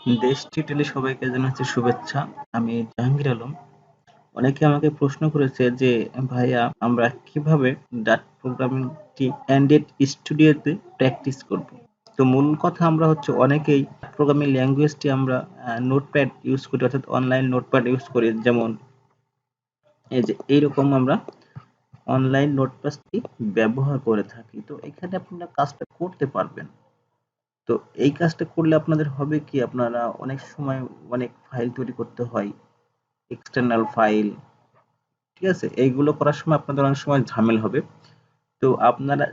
দেশ টিটেলে সবাইকে জানাচ্ছি শুভেচ্ছা। আমি জাহাঙ্গীর আলম। অনেকে আমাকে প্রশ্ন করেছে যে ভাইয়া আমরা কিভাবে ডাট প্রোগ্রামিংটি অ্যান্ড্রয়েড স্টুডিওতে প্র্যাকটিস করব। তো মূল কথা আমরা হচ্ছে অনেকেই প্রোগ্রামিং ল্যাঙ্গুয়েজটি আমরা নোটপ্যাড ইউজ করি, অর্থাৎ অনলাইন নোটপ্যাড ইউজ করি। যেমন এই যে এইরকম আমরা অনলাইন নোটপ্যাডটি ব্যবহার করে থাকি। তো এখানে আপনারা কাজটা করতে পারবেন। তো এই কাজটা করলে আপনাদের হবে কি, আপনারা অনেক সময় অনেক ফাইল তৈরি করতে হয়, এক্সটার্নাল ফাইল, ঠিক আছে? এইগুলো করার সময় আপনাদের অনেক সময় ঝামেলা হবে। তো আপনারা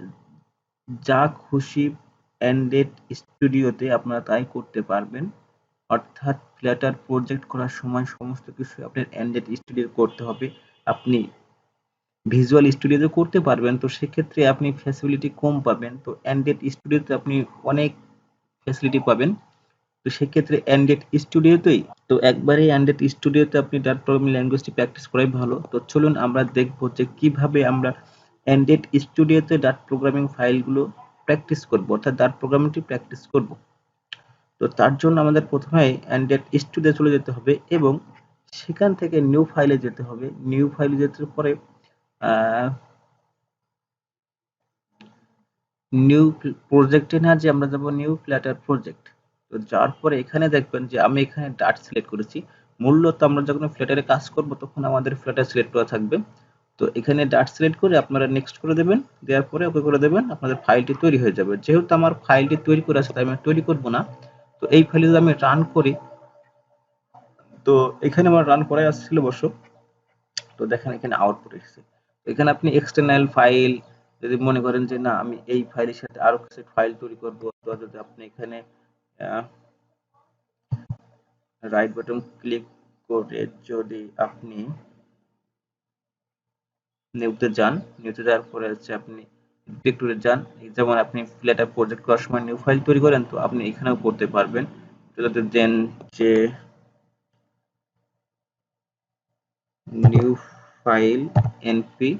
যা খুশি অ্যান্ড্রয়েড স্টুডিওতে আপনারা তাই করতে পারবেন। অর্থাৎ ফ্ল্যাটার প্রজেক্ট করার সময় সমস্ত কিছু আপনার অ্যান্ড্রয়েড স্টুডিও করতে হবে। আপনি ভিজুয়াল স্টুডিওতে করতে পারবেন, তো সেক্ষেত্রে আপনি ফ্যাসিলিটি কম পাবেন। তো অ্যান্ড্রয়েড স্টুডিওতে আপনি অনেক ফ্যাসিলিটি পাবেন। তো সেক্ষেত্রে অ্যান্ড্রয়েড স্টুডিওতেই, তো একবারেই অ্যান্ড্রয়েড স্টুডিওতে আপনি ডাট প্রোগ্রামিং ল্যাঙ্গুয়েজটি প্র্যাকটিস করাই ভালো। তো চলুন আমরা দেখবো যে কিভাবে আমরা অ্যান্ড্রয়েড স্টুডিওতে ডাট প্রোগ্রামিং ফাইলগুলো প্র্যাকটিস করব, অর্থাৎ ডাট প্রোগ্রামিংটি প্র্যাকটিস করব। তো তার জন্য আমাদের প্রথমে অ্যান্ড্রয়েড স্টুডিও চলে যেতে হবে এবং সেখান থেকে নিউ ফাইলে যেতে হবে। নিউ ফাইলে যেতে পরে নিউ প্রজেক্টে না যে আমরা যাব নিউ ফ্ল্যাটার প্রজেক্ট। তো যাওয়ার পরে এখানে দেখবেন যে আমি এখানে ডাট সিলেক্ট করেছি। মূলত আমরা যখন ফ্ল্যাটারে কাজ করব তখন আমাদের ফ্ল্যাটার সিলেক্ট করা থাকবে। তো এখানে ডাট সিলেক্ট করে আপনারা নেক্সট করে দেবেন, দেওয়ার পরে ওকে করে দেবেন, আপনাদের ফাইলটি তৈরি হয়ে যাবে। যেহেতু আমার ফাইলটি তৈরি করে আছে তাই আমি তৈরি করব না। তো এই ফাইলে যদি আমি রান করি, তো এখানে আমার রান করাই আসছিল অবশ্য। তো দেখেন এখানে আউটপুট এসেছে। এখানে আপনি এক্সটার্নাল ফাইল যদি মনে করেন যে না আমি এই ফাইলের সাথে আরো কিছু ফাইল তৈরি করব, তো যদি আপনি এখানে রাইট বাটন ক্লিক করে যদি আপনি নিউতে যান, নিউতে যাওয়ার পরে হচ্ছে আপনি ডিরেক্টরি যান। যেমন আপনি ফ্ল্যাটার প্রজেক্ট করার সময় নিউ ফাইল তৈরি করেন, তো আপনি এখানেও করতে পারবেন। তো যদি দেন যে নিউ ফাইল এনপি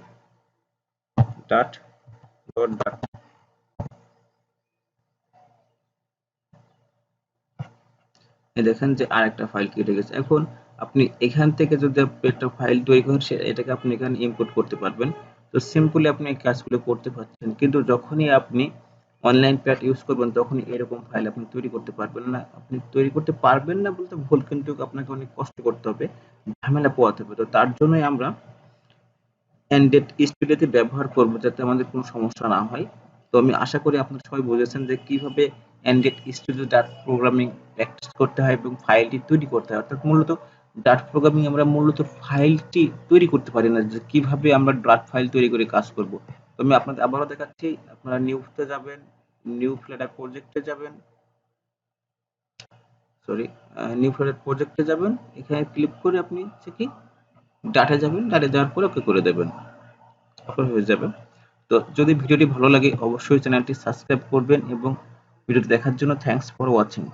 ডাট ডট ডাট, দেখেন যে আরেকটা ফাইল কেটে গেছে। এখন আপনি এখান থেকে যদি আপনি একটা ফাইল তৈরি করেন এটাকে আপনি এখানে ইম্পোর্ট করতে পারবেন। তো সিম্পলি আপনি এই কাজগুলো করতে পারছেন, কিন্তু যখনই আপনি অনলাইন প্যাড ইউজ করবেন তখনই এরকম ফাইল আপনি তৈরি করতে পারবেন না। আপনি তৈরি করতে পারবেন না বলতে ভুল, কিন্তু আপনাকে অনেক কষ্ট করতে হবে, ঝামেলা পোহাতে হবে। তো তার জন্যই আমরা অ্যান্ড্রয়েড স্টুডিওতে ব্যবহার করব, যাতে আমাদের কোনো সমস্যা না হয়। তো আমি আশা করি আপনারা সবাই বুঝেছেন যে কিভাবে অ্যান্ড্রয়েড স্টুডিও ডাট প্রোগ্রামিং প্র্যাকটিস করতে হয় এবং ফাইলটি তৈরি করতে হয়। অর্থাৎ মূলত ডাট প্রোগ্রামিং আমরা মূলত ফাইলটি তৈরি করতে পারি না, যে কিভাবে আমরা ডাট ফাইল তৈরি করে কাজ করব। তো আমি আপনাদের আবারও দেখাচ্ছি, আপনারা নিউতে যাবেন, নিউ ফ্ল্যাটার প্রজেক্টে যাবেন, সরি নিউ ফ্ল্যাটার প্রজেক্টে যাবেন, এখানে ক্লিক করে আপনি হচ্ছে কি ডাটা যাবেন, ডাটা যাওয়ার পরে ওকে করে দেবেন, আপনার হয়ে যাবে। তো যদি ভিডিওটি ভালো লাগে অবশ্যই চ্যানেলটি সাবস্ক্রাইব করবেন এবং ভিডিওটি দেখার জন্য থ্যাঙ্কস ফর ওয়াচিং।